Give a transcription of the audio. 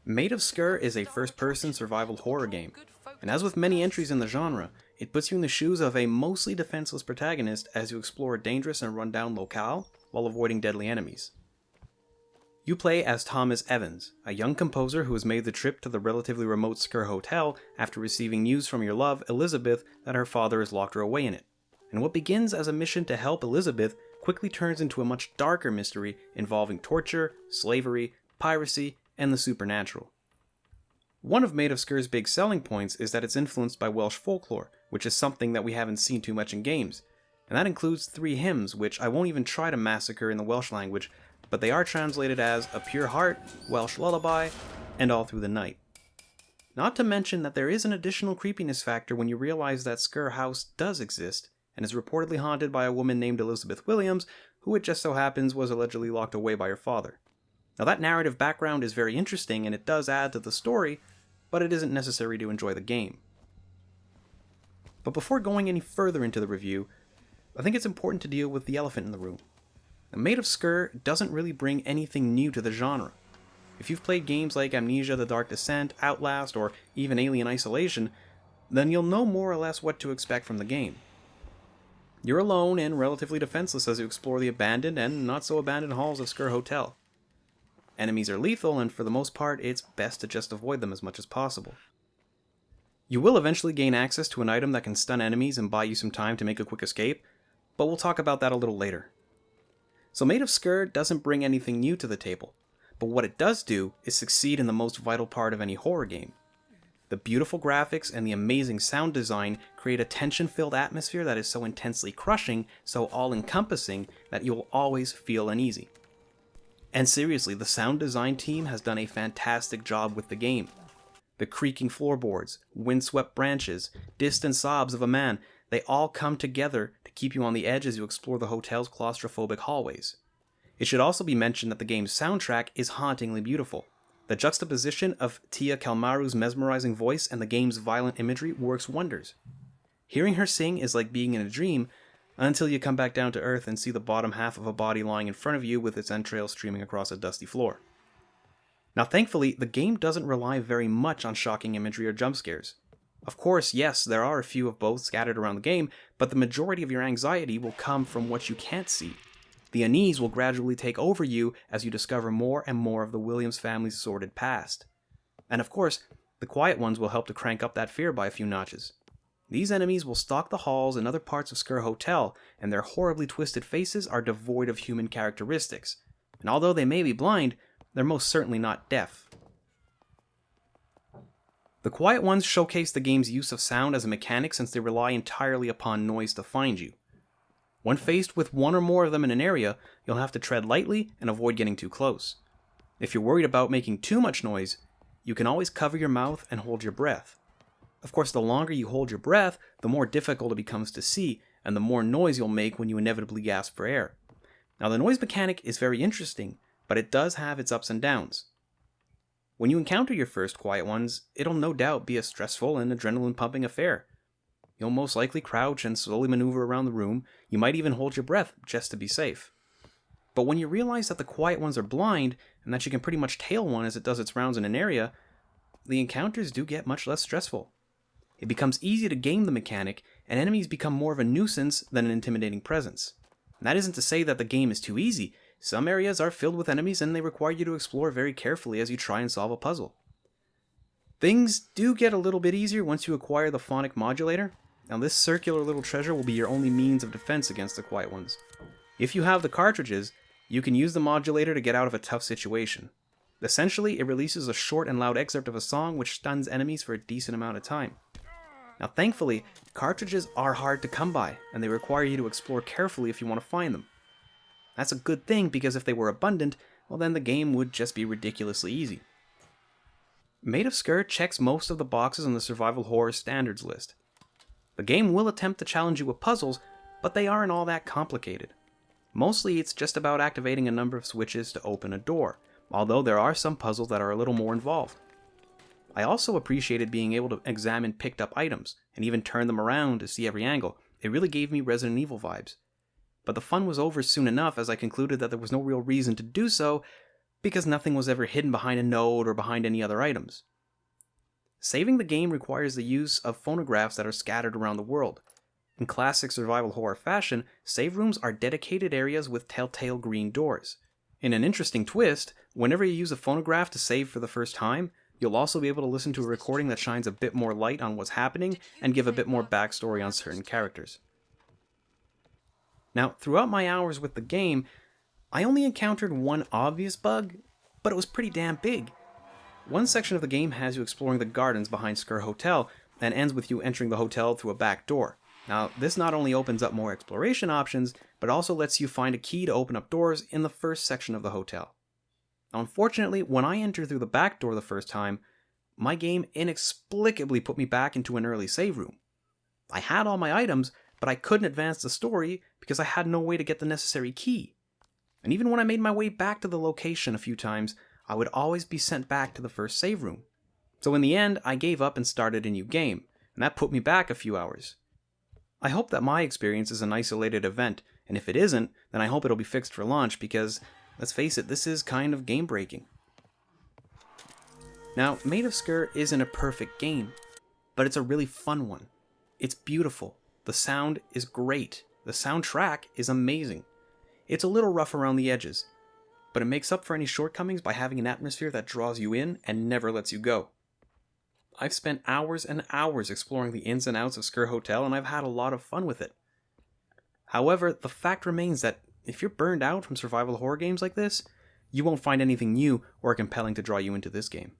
Maid of Sker is a first-person survival horror game, and as with many entries in the genre, it puts you in the shoes of a mostly defenseless protagonist as you explore a dangerous and run-down locale while avoiding deadly enemies. You play as Thomas Evans, a young composer who has made the trip to the relatively remote Sker Hotel after receiving news from your love, Elizabeth, that her father has locked her away in it. And what begins as a mission to help Elizabeth quickly turns into a much darker mystery involving torture, slavery, piracy, and the supernatural. One of Maid of Sker's big selling points is that it's influenced by Welsh folklore, which is something that we haven't seen too much in games, and that includes 3 hymns, which I won't even try to massacre in the Welsh language, but they are translated as A Pure Heart, Welsh Lullaby, and All Through the Night. Not to mention that there is an additional creepiness factor when you realize that Sker House does exist, and is reportedly haunted by a woman named Elizabeth Williams, who it just so happens was allegedly locked away by her father. Now that narrative background is very interesting and it does add to the story, but it isn't necessary to enjoy the game. But before going any further into the review, I think it's important to deal with the elephant in the room. Now, Maid of Sker doesn't really bring anything new to the genre. If you've played games like Amnesia: The Dark Descent, Outlast, or even Alien Isolation, then you'll know more or less what to expect from the game. You're alone and relatively defenseless as you explore the abandoned and not so abandoned halls of Sker Hotel. Enemies are lethal, and for the most part, it's best to just avoid them as much as possible. You will eventually gain access to an item that can stun enemies and buy you some time to make a quick escape, but we'll talk about that a little later. So Maid of Sker doesn't bring anything new to the table, but what it does do is succeed in the most vital part of any horror game. The beautiful graphics and the amazing sound design create a tension-filled atmosphere that is so intensely crushing, so all-encompassing, that you'll always feel uneasy. And seriously, the sound design team has done a fantastic job with the game. The creaking floorboards, windswept branches, distant sobs of a man, they all come together to keep you on the edge as you explore the hotel's claustrophobic hallways. It should also be mentioned that the game's soundtrack is hauntingly beautiful. The juxtaposition of Tia Kalmaru's mesmerizing voice and the game's violent imagery works wonders. Hearing her sing is like being in a dream, until you come back down to earth and see the bottom half of a body lying in front of you with its entrails streaming across a dusty floor. Now thankfully, the game doesn't rely very much on shocking imagery or jump scares. Of course, yes, there are a few of both scattered around the game, but the majority of your anxiety will come from what you can't see. The unease will gradually take over you as you discover more and more of the Williams family's sordid past. And of course, the quiet ones will help to crank up that fear by a few notches. These enemies will stalk the halls and other parts of Sker Hotel, and their horribly twisted faces are devoid of human characteristics. And although they may be blind, they're most certainly not deaf. The quiet ones showcase the game's use of sound as a mechanic since they rely entirely upon noise to find you. When faced with one or more of them in an area, you'll have to tread lightly and avoid getting too close. If you're worried about making too much noise, you can always cover your mouth and hold your breath. Of course, the longer you hold your breath, the more difficult it becomes to see, and the more noise you'll make when you inevitably gasp for air. Now, the noise mechanic is very interesting, but it does have its ups and downs. When you encounter your first quiet ones, it'll no doubt be a stressful and adrenaline-pumping affair. You'll most likely crouch and slowly maneuver around the room. You might even hold your breath just to be safe. But when you realize that the quiet ones are blind, and that you can pretty much tail one as it does its rounds in an area, the encounters do get much less stressful. It becomes easy to game the mechanic, and enemies become more of a nuisance than an intimidating presence. And that isn't to say that the game is too easy. Some areas are filled with enemies and they require you to explore very carefully as you try and solve a puzzle. Things do get a little bit easier once you acquire the phonic modulator. Now this circular little treasure will be your only means of defense against the quiet ones. If you have the cartridges, you can use the modulator to get out of a tough situation. Essentially, it releases a short and loud excerpt of a song which stuns enemies for a decent amount of time. Now thankfully, cartridges are hard to come by, and they require you to explore carefully if you want to find them. That's a good thing because if they were abundant, well then the game would just be ridiculously easy. Maid of Sker checks most of the boxes on the survival horror standards list. The game will attempt to challenge you with puzzles, but they aren't all that complicated. Mostly it's just about activating a number of switches to open a door, although there are some puzzles that are a little more involved. I also appreciated being able to examine picked up items, and even turn them around to see every angle. It really gave me Resident Evil vibes. But the fun was over soon enough as I concluded that there was no real reason to do so, because nothing was ever hidden behind a node or behind any other items. Saving the game requires the use of phonographs that are scattered around the world. In classic survival horror fashion, save rooms are dedicated areas with telltale green doors. In an interesting twist, whenever you use a phonograph to save for the first time, you'll also be able to listen to a recording that shines a bit more light on what's happening and give a bit more backstory on certain characters. Now, throughout my hours with the game, I only encountered one obvious bug, but it was pretty damn big. One section of the game has you exploring the gardens behind Sker Hotel, and ends with you entering the hotel through a back door. Now, this not only opens up more exploration options, but also lets you find a key to open up doors in the first section of the hotel. Now, unfortunately, when I entered through the back door the first time, my game inexplicably put me back into an early save room. I had all my items, but I couldn't advance the story because I had no way to get the necessary key. And even when I made my way back to the location a few times, I would always be sent back to the first save room. So in the end, I gave up and started a new game, and that put me back a few hours. I hope that my experience is an isolated event, and if it isn't, then I hope it'll be fixed for launch because, let's face it, this is kind of game breaking. Now, Maid of Sker isn't a perfect game, but it's a really fun one. It's beautiful, the sound is great, the soundtrack is amazing. It's a little rough around the edges, but it makes up for any shortcomings by having an atmosphere that draws you in and never lets you go. I've spent hours and hours exploring the ins and outs of Sker Hotel, and I've had a lot of fun with it. However, the fact remains that if you're burned out from survival horror games like this, you won't find anything new or compelling to draw you into this game.